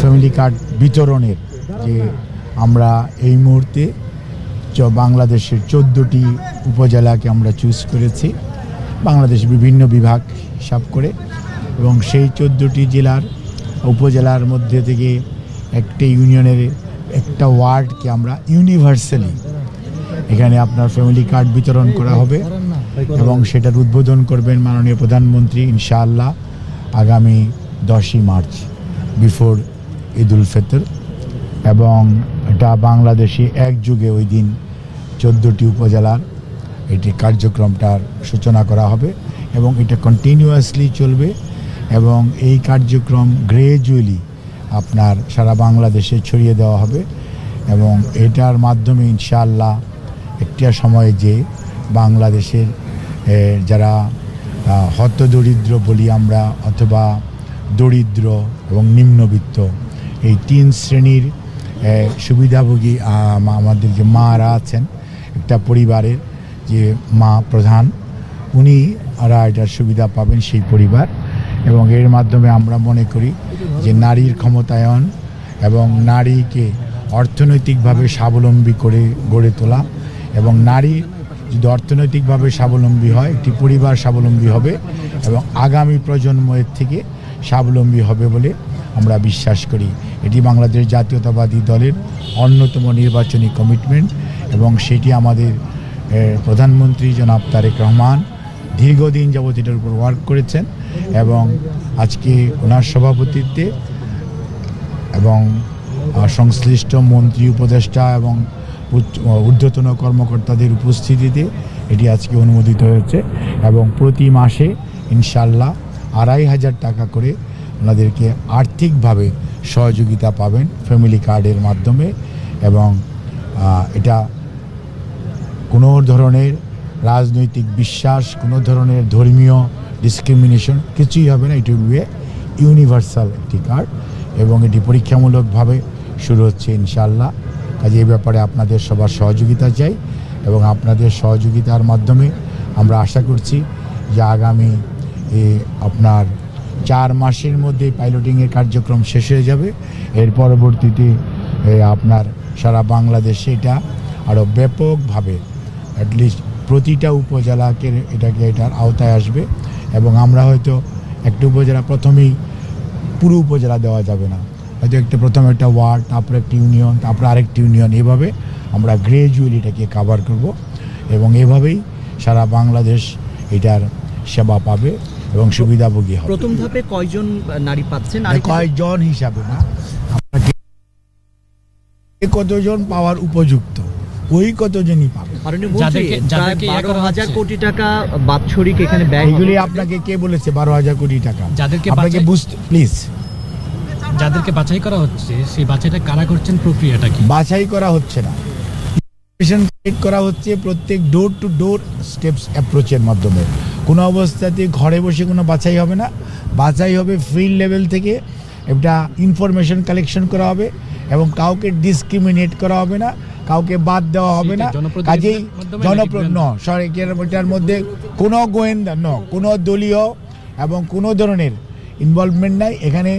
Family card বিতরণের যে আমরা এই মুহূর্তে বাংলাদেশের 14টি উপজেলাকে আমরা চুজ করেছি বাংলাদেশ বিভিন্ন বিভাগ হিসাব করে, এবং সেই 14টি জেলার উপজেলার মধ্যে থেকে একটা ইউনিয়নের একটা ওয়ার্ডকে আমরা ইউনিভার্সালি এখানে আপনার ফ্যামিলি কার্ড বিতরণ করা হবে, এবং সেটার উদ্বোধন করবেন মাননীয় প্রধানমন্ত্রী ইনশাআল্লাহ আগামী 10ই মার্চ বিফোর ঈদুল ফিতর। এবং এটা বাংলাদেশে একযুগে ওই দিন 14টি উপজেলার এটি কার্যক্রমটার সূচনা করা হবে এবং এটা কন্টিনিউয়াসলি চলবে, এবং এই কার্যক্রম গ্রেজুয়ালি আপনার সারা বাংলাদেশে ছড়িয়ে দেওয়া হবে, এবং এটার মাধ্যমে ইনশাআল্লাহ একটা সময়ে যে বাংলাদেশের যারা হতদরিদ্র বলি আমরা, অথবা দরিদ্র এবং নিম্নবিত্ত, এই 3 শ্রেণীর সুবিধাভোগী আমাদের যে মারা আছেন, একটা পরিবারের যে মা প্রধান উনি এটার সুবিধা পাবেন সেই পরিবার। এবং এর মাধ্যমে আমরা মনে করি যে নারীর ক্ষমতায়ন এবং নারীকে অর্থনৈতিকভাবে স্বাবলম্বী করে গড়ে তোলা, এবং নারী যদি অর্থনৈতিকভাবে স্বাবলম্বী হয় একটি পরিবার স্বাবলম্বী হবে এবং আগামী প্রজন্মের থেকে স্বাবলম্বী হবে বলে আমরা বিশ্বাস করি। এটি বাংলাদেশ জাতীয়তাবাদী দলের অন্যতম নির্বাচনী কমিটমেন্ট, এবং সেটি আমাদের প্রধানমন্ত্রী জনাব তারেক রহমান দীর্ঘদিন যাবত এটার উপর ওয়ার্ক করেছেন, এবং আজকে ওনার সভাপতিত্বে এবং সংশ্লিষ্ট মন্ত্রী উপদেষ্টা এবং ঊর্ধ্বতন কর্মকর্তাদের উপস্থিতিতে এটি আজকে অনুমোদিত হয়েছে, এবং প্রতি মাসে ইনশাআল্লাহ 2500 টাকা করে ওনাদেরকে আর্থিকভাবে সহযোগিতা পাবেন ফ্যামিলি কার্ডের মাধ্যমে। এবং এটা কোনো ধরনের রাজনৈতিক বিশ্বাস, কোনো ধরনের ধর্মীয় ডিসক্রিমিনেশন কিছুই হবে না। এটি হবে ইউনিভার্সাল একটি কার্ড, এবং এটি পরীক্ষামূলকভাবে শুরু হচ্ছে ইনশাআল্লাহ। কাজে এই ব্যাপারে আপনাদের সবার সহযোগিতা চাই, এবং আপনাদের সহযোগিতার মাধ্যমে আমরা আশা করছি যে আগামী আপনার 4 মাসের মধ্যে পাইলটিংয়ের কার্যক্রম শেষ হয়ে যাবে। এর পরবর্তীতে আপনার সারা বাংলাদেশে এটা আরও ব্যাপকভাবে অ্যাটলিস্ট প্রতিটা উপজেলাকে এটার আওতায় আসবে, এবং আমরা হয়তো একটা উপজেলা প্রথমেই পুরো উপজেলা দেওয়া যাবে না, হয়তো প্রথমে একটা ওয়ার্ড, তারপরে একটা ইউনিয়ন, তারপরে আরেকটি ইউনিয়ন, এভাবে আমরা গ্রেজুয়ালি এটাকে কাভার করব, এবং এভাবেই সারা বাংলাদেশ এটার সেবা পাবে এবং সুবিধাভোগী হবে। প্রথম ধাপে কয়জন নারী পাচ্ছেন? কয়জন হিসাবে না, আপনাকে কতজন পাওয়ার উপযুক্ত ওই কতজনই পাবে। 12,000 কোটি টাকা বাৎসরিক এখানে ব্যয়। এগুলি আপনাকে কে বলেছে 12,000 কোটি টাকা? আপনাকে বুঝতে প্লিজ। যাদেরকে বাছাই করা হচ্ছে সেই বাছাইটা কারা করছেন, প্রক্রিয়াটা কি? বাছাই করা হচ্ছে না, করা হচ্ছে প্রত্যেক ডোর টু ডোর স্টেপস অ্যাপ্রোচের মাধ্যমে। কোনো অবস্থাতে ঘরে বসে কোনো বাছাই হবে না, বাছাই হবে ফিল্ড লেভেল থেকে। একটা ইনফরমেশন কালেকশন করা হবে এবং কাউকে ডিসক্রিমিনেট করা হবে না, কাউকে বাদ দেওয়া হবে না। কাজেই এটার মধ্যে কোনো গোয়েন্দা কোনো দলীয় এবং কোনো ধরনের ইনভলভমেন্ট নাই। এখানে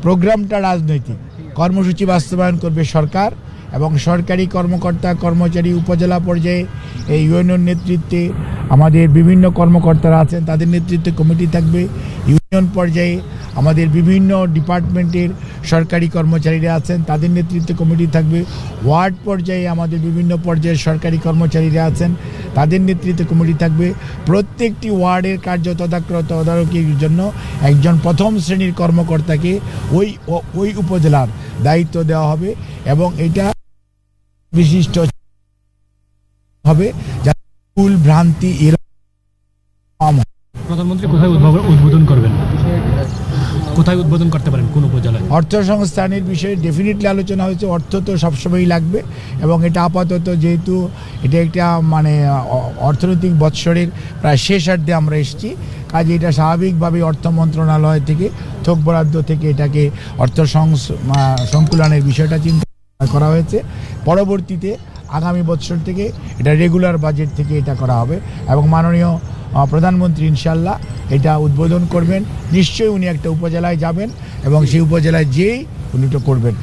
প্রোগ্রামটা রাজনৈতিক, কর্মসূচি বাস্তবায়ন করবে সরকার, এবং সরকারি কর্মকর্তা কর্মচারী উপজেলা পর্যায়ে এই ইউনিয়ন নেতৃত্বে আমাদের বিভিন্ন কর্মকর্তারা আছেন, তাদের নেতৃত্বে কমিটি থাকবে। ইউনিয়ন পর্যায়ে আমাদের বিভিন্ন ডিপার্টমেন্টের সরকারি কর্মচারীরা আছেন, তাদের নেতৃত্বে কমিটি থাকবে। ওয়ার্ড পর্যায়ে আমাদের বিভিন্ন পর্যায়ের সরকারি কর্মচারীরা আছেন, তাদের নেতৃত্বে কমিটি থাকবে। প্রত্যেকটি ওয়ার্ডের কার্য তদারকির জন্য একজন প্রথম শ্রেণীর কর্মকর্তাকে ওই উপজেলার দায়িত্ব দেওয়া হবে, এবং এটা বিশিষ্ট হবে যাতে ভুল ভ্রান্তি এরকম। প্রধানমন্ত্রী কোথায় উদ্বোধন করবেন, কোথায় উদ্বোধন করতে পারেন, কোন উপজেলায়? অর্থ সংস্থানের বিষয়ে ডেফিনেটলি আলোচনা হয়েছে। অর্থ তো সবসময়ই লাগবে, এবং এটা আপাতত যেহেতু এটা একটা অর্থনৈতিক বৎসরের প্রায় শেষার্ধে আমরা এসেছি, কাজে এটা স্বাভাবিকভাবেই অর্থ মন্ত্রণালয় থেকে থোক বরাদ্দ থেকে এটাকে অর্থ সংকুলনের বিষয়টা চিন্তা করা হয়েছে। পরবর্তীতে আগামী বছর থেকে এটা রেগুলার বাজেট থেকে এটা করা হবে, এবং মাননীয় প্রধানমন্ত্রী ইনশাআল্লাহ এটা উদ্বোধন করবেন। নিশ্চয়ই উনি একটা উপজেলায় যাবেন, এবং সেই উপজেলায় যেই উনি তো করবেন।